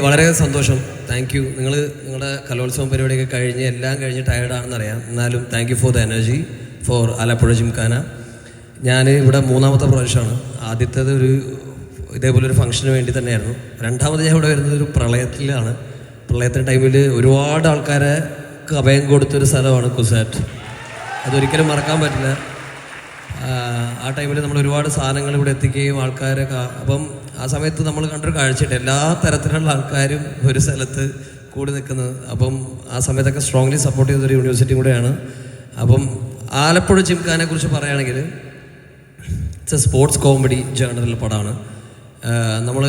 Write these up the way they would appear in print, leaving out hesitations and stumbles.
വളരെ സന്തോഷം. Thank you. നിങ്ങളുടെ കലോത്സവം പരിപാടിയൊക്കെ എല്ലാം കഴിഞ്ഞ് ടയർഡാണെന്നറിയാം. എന്നാലും thank you for the energy for Alappuzha Gymkhana. ഞാൻ ഇവിടെ 3ാമത്തെ പ്രാവശ്യമാണ്. ആദ്യത്തേത് ഇതേപോലൊരു ഫംഗ്ഷന് വേണ്ടി തന്നെയായിരുന്നു. രണ്ടാമത് ഞാൻ ഇവിടെ വരുന്നത് ഒരു പ്രളയത്തിലാണ്. പ്രളയത്തിൻ്റെ ടൈമിൽ ഒരുപാട് ആൾക്കാർക്ക് അഭയം കൊടുത്തൊരു സ്ഥലമാണ് കുസാറ്റ്. അതൊരിക്കലും മറക്കാൻ പറ്റില്ല. ആ ടൈമിൽ നമ്മൾ ഒരുപാട് സാധനങ്ങൾ ഇവിടെ എത്തിക്കുകയും ആൾക്കാരെ അപ്പം ആ സമയത്ത് നമ്മൾ കണ്ടൊരു കാഴ്ചയുണ്ട്, എല്ലാ തരത്തിലുള്ള ആൾക്കാരും ഒരു സ്ഥലത്ത് കൂടി നിൽക്കുന്നത്. അപ്പം ആ സമയത്തൊക്കെ സ്ട്രോങ്ലി സപ്പോർട്ട് ചെയ്തൊരു യൂണിവേഴ്സിറ്റി കൂടെയാണ്. അപ്പം ആലപ്പുഴ ജിംഖാനെ കുറിച്ച് പറയുകയാണെങ്കിൽ it's A sports comedy journal പടമാണ്. നമ്മൾ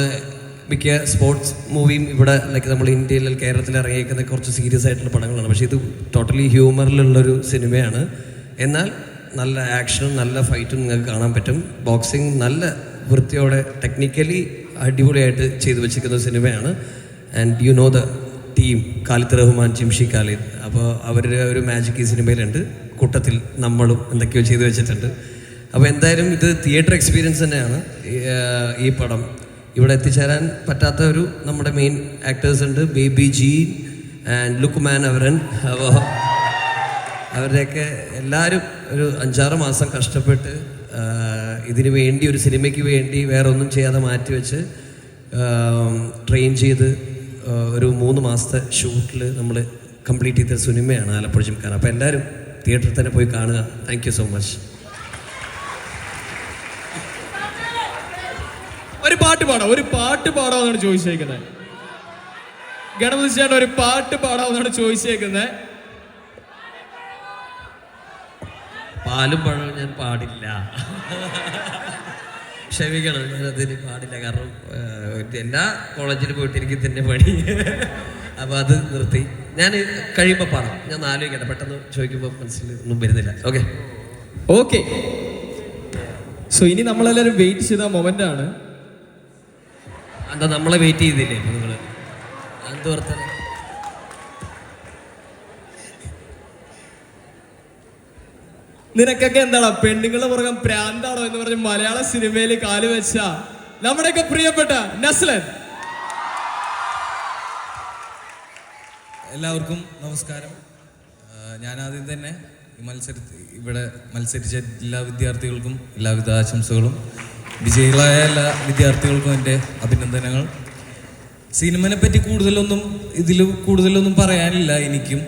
മിക്ക സ്പോർട്സ് മൂവിയും ഇവിടെ ലൈക്ക് നമ്മൾ ഇന്ത്യയിൽ കേരളത്തിൽ ഇറങ്ങിയിരിക്കുന്ന കുറച്ച് സീരിയസ് ആയിട്ടുള്ള പടങ്ങളാണ്. പക്ഷേ ഇത് ടോട്ടലി ഹ്യൂമറിലുള്ളൊരു സിനിമയാണ്. എന്നാൽ നല്ല ആക്ഷനും നല്ല ഫൈറ്റും നിങ്ങൾക്ക് കാണാൻ പറ്റും. ബോക്സിങ് നല്ല വൃത്തിയോടെ ടെക്നിക്കലി അടിപൊളിയായിട്ട് ചെയ്തു വെച്ചിരിക്കുന്ന സിനിമയാണ്. And you know the team, Khalid Rahman, Jimshi Khalid. അപ്പോൾ അവരുടെ ഒരു മാജിക് ഈ സിനിമയിലുണ്ട്. കൂട്ടത്തിൽ നമ്മളും എന്തൊക്കെയോ ചെയ്തു വെച്ചിട്ടുണ്ട്. അപ്പോൾ എന്തായാലും ഇത് തിയേറ്റർ എക്സ്പീരിയൻസ് തന്നെയാണ്. ഈ പടം ഇവിടെ എത്തിച്ചേരാൻ പറ്റാത്ത നമ്മുടെ മെയിൻ ആക്ടേഴ്സ് ഉണ്ട്, ബേബി ജി ആൻഡ് ലുക്മാൻ അവരൻ. അപ്പോൾ അവരുടെയൊക്കെ എല്ലാവരും ഒരു 5-6 മാസം കഷ്ടപ്പെട്ട് ഇതിനു വേണ്ടി, ഒരു സിനിമയ്ക്ക് വേണ്ടി വേറെ ഒന്നും ചെയ്യാതെ മാറ്റിവെച്ച് ട്രെയിൻ ചെയ്ത് ഒരു 3 മാസത്തെ ഷൂട്ടിൽ നമ്മൾ കംപ്ലീറ്റ് ചെയ്ത സിനിമയാണ് ആലപ്പുഴ ജിംഖാന. അപ്പോൾ എല്ലാവരും തിയേറ്ററിൽ തന്നെ പോയി കാണുക. Thank you so much. ഒരു പാട്ട് പാടാമെന്നാണ് ചോദിച്ചേക്കുന്നത്. ഗണപതി ചേട്ടൻ ഒരു പാട്ട് പാടാമെന്നാണ് ചോദിച്ചേക്കുന്നത്. പാലും പഴവും ഞാൻ പാടില്ല, ക്ഷമിക്കണം, ഞാനതിന് പാടില്ല. കാരണം എല്ലാ കോളേജിൽ പോയിട്ട് എനിക്ക് തന്നെ പണി. അപ്പോൾ അത് നിർത്തി. ഞാൻ കഴിയുമ്പോൾ പാടാം. ഞാൻ ആലോചിക്കട്ടെ, പെട്ടെന്ന് ചോദിക്കുമ്പോൾ മനസ്സിൽ ഒന്നും വരുന്നില്ല. ഓക്കെ. സോ ഇനി നമ്മളെല്ലാവരും വെയിറ്റ് ചെയ്ത മൊമെന്റ് ആണ്. എന്താ നമ്മളെ വെയിറ്റ് ചെയ്തില്ലേ ഇപ്പൊ നിങ്ങൾ? എന്ത് വർത്തനം? നിനക്കൊക്കെ എന്താണ് പെണ്ണുങ്ങളുടെ പുറകെ പ്രാന്താണോ എന്ന് പറഞ്ഞ് മലയാള സിനിമയിൽ കാലുവെച്ച നമ്മുടെയൊക്കെ പ്രിയപ്പെട്ട നസ്ലൻ. എല്ലാവർക്കും നമസ്കാരം. ഞാൻ ആദ്യം തന്നെ ഇവിടെ മത്സരിച്ച എല്ലാ വിദ്യാർത്ഥികൾക്കും എല്ലാവിധ ആശംസകളും. വിജയികളായ എല്ലാ വിദ്യാർത്ഥികൾക്കും എൻ്റെ അഭിനന്ദനങ്ങൾ. സിനിമനെ പറ്റി കൂടുതലൊന്നും പറയാനില്ല എനിക്കും.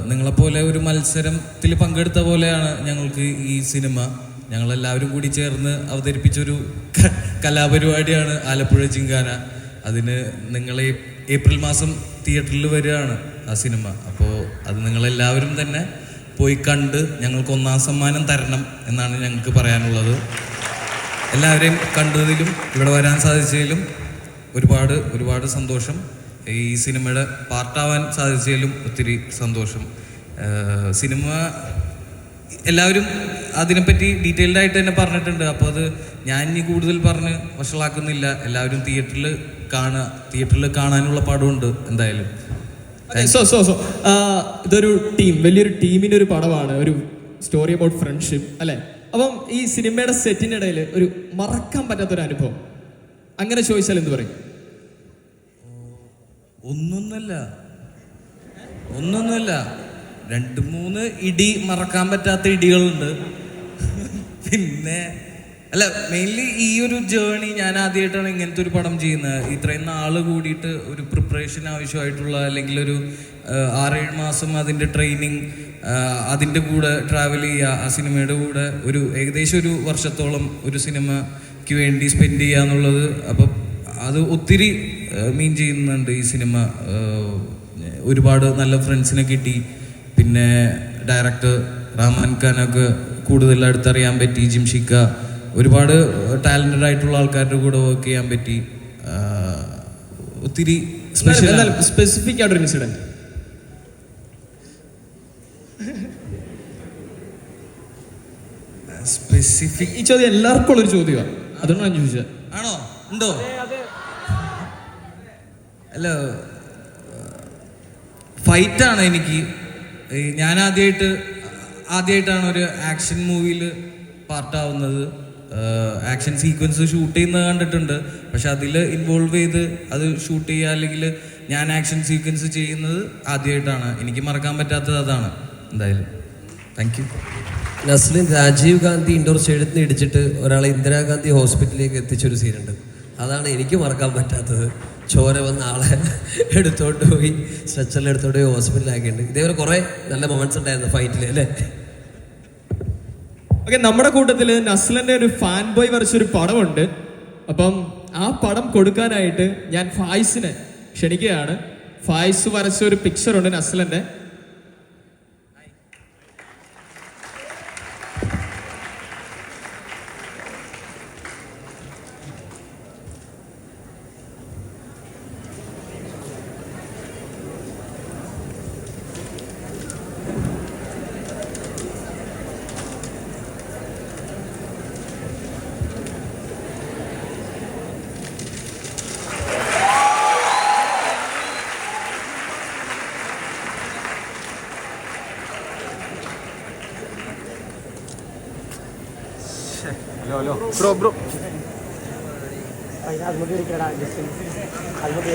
നിങ്ങളെപ്പോലെ ഒരു മത്സരത്തിൽ പങ്കെടുത്ത പോലെയാണ് ഞങ്ങൾക്ക് ഈ സിനിമ. ഞങ്ങളെല്ലാവരും കൂടി ചേർന്ന് അവതരിപ്പിച്ചൊരു കലാപരിപാടിയാണ് ആലപ്പുഴ ജിംഖാന. അതിന് നിങ്ങളെ ഏപ്രിൽ മാസം തിയേറ്ററിൽ വരികയാണ് ആ സിനിമ. അപ്പോൾ അത് നിങ്ങളെല്ലാവരും തന്നെ പോയി കണ്ട് ഞങ്ങൾക്ക് 1ാം സമ്മാനം തരണം എന്നാണ് ഞങ്ങൾക്ക് പറയാനുള്ളത്. എല്ലാവരെയും കണ്ടതിലും ഇവിടെ വരാൻ സാധിച്ചതിലും ഒരുപാട് സന്തോഷം. ഈ സിനിമയുടെ പാർട്ടാവാൻ സാധിച്ചതിലും ഒത്തിരി സന്തോഷം. സിനിമ എല്ലാവരും അതിനെപ്പറ്റി ഡീറ്റെയിൽഡ് ആയിട്ട് തന്നെ പറഞ്ഞിട്ടുണ്ട്. അപ്പോൾ അത് ഞാൻ ഇനി കൂടുതൽ പറഞ്ഞ് വഷളാക്കുന്നില്ല. എല്ലാവരും തിയേറ്ററിൽ കാണാനുള്ള പടമുണ്ട് എന്തായാലും. ഇതൊരു വലിയൊരു ടീമിൻ്റെ ഒരു പടമാണ്, ഒരു സ്റ്റോറി അബൌട്ട് ഫ്രണ്ട്ഷിപ്പ് അല്ലേ? അപ്പം ഈ സിനിമയുടെ സെറ്റിൻ്റെ ഇടയിൽ ഒരു മറക്കാൻ പറ്റാത്തൊരു അനുഭവം അങ്ങനെ ചോദിച്ചാൽ എന്ത് പറയും? ഒന്നൊന്നല്ല 2-3 ഇടി മറക്കാൻ പറ്റാത്ത ഇടികളുണ്ട്. പിന്നെ മെയിൻലി ഈ ഒരു ജേർണി ഞാൻ ആദ്യമായിട്ടാണ് ഇങ്ങനത്തെ ഒരു പടം ചെയ്യുന്നത്. ഇത്രയും നാൾ കൂടിയിട്ട് ഒരു പ്രിപ്പറേഷൻ ആവശ്യമായിട്ടുള്ള, അല്ലെങ്കിൽ ഒരു 6-7 മാസം അതിൻ്റെ ട്രെയിനിങ്, അതിൻ്റെ കൂടെ ട്രാവൽ ചെയ്യുക, ആ സിനിമയുടെ കൂടെ ഏകദേശം 1 വർഷത്തോളം ഒരു സിനിമയ്ക്ക് വേണ്ടി സ്പെൻഡ് ചെയ്യുക എന്നുള്ളത്. അപ്പം അത് ഒത്തിരി മീൻ ചെയ്യുന്നുണ്ട് ഈ സിനിമ. ഒരുപാട് നല്ല ഫ്രണ്ട്സിനെ കിട്ടി. പിന്നെ ഡയറക്ടർ റഹ്മാൻ ഖാനൊക്കെ കൂടുതൽ അടുത്തറിയാൻ പറ്റി. ജിംഷിക്ക, ഒരുപാട് ടാലൻറ്റഡ് ആയിട്ടുള്ള ആൾക്കാരുടെ കൂടെ വർക്ക് ചെയ്യാൻ പറ്റി. ഒത്തിരി സ്പെസിഫിക് ആയിട്ടൊരു ഇൻസിഡന്റ്. സ്പെസിഫിക് ഈ ചോദ്യം എല്ലാവർക്കും ഉള്ളൊരു ചോദ്യമാണ്, അതുകൊണ്ടാണ് ഞാൻ ചോദിച്ചത്. ആണോ? ഉണ്ടോ? അല്ല, ഫൈറ്റാണ് എനിക്ക്. ഞാൻ ആദ്യമായിട്ടാണ് ഒരു ആക്ഷൻ മൂവിയിൽ പാർട്ടാവുന്നത്. ആക്ഷൻ സീക്വൻസ് ഷൂട്ട് ചെയ്യുന്നത് കണ്ടിട്ടുണ്ട്. പക്ഷെ അതിൽ ഇൻവോൾവ് ചെയ്ത് അത് ഷൂട്ട് ചെയ്യുക അല്ലെങ്കിൽ ഞാൻ ആക്ഷൻ സീക്വൻസ് ചെയ്യുന്നത് ആദ്യമായിട്ടാണ്. എനിക്ക് മറക്കാൻ പറ്റാത്തത് അതാണ്. എന്തായാലും thank you. Naslen Rajiv Gandhi indoor സ്റ്റേഡിയത്തിൽ നിന്ന് ഇടിച്ചിട്ട് ഒരാളെ ഇന്ദിരാഗാന്ധി ഹോസ്പിറ്റലിലേക്ക് എത്തിച്ചൊരു സീനുണ്ട്. അതാണ് എനിക്ക് മറക്കാൻ പറ്റാത്തത്. ചോര വന്ന ആളെ എടുത്തോണ്ട് പോയി സ്ട്രെച്ചറിൽ എടുത്തോണ്ട് പോയി ഹോസ്പിറ്റലിലാക്കിയിട്ടുണ്ട്. ഇതേപോലെ കുറേ നല്ല മൊമെന്റ്സ് ഉണ്ടായിരുന്നു ഫൈറ്റിൽ അല്ലേ? ഓക്കെ, നമ്മുടെ കൂട്ടത്തിൽ നസ്ലന്റെ ഒരു ഫാൻ ബോയ് വരച്ചൊരു പടമുണ്ട്. അപ്പം ആ പടം കൊടുക്കാനായിട്ട് ഞാൻ ഫായിസിനെ ക്ഷണിക്കുകയാണ്. ഫായിസ് വരച്ച ഒരു പിക്ചറുണ്ട് നസ്ലന്റെ. ബ്രോ അതിന് അതുകൊണ്ട് ഇരിക്കടാ ജസ്റ്റ് അതുകൊണ്ട്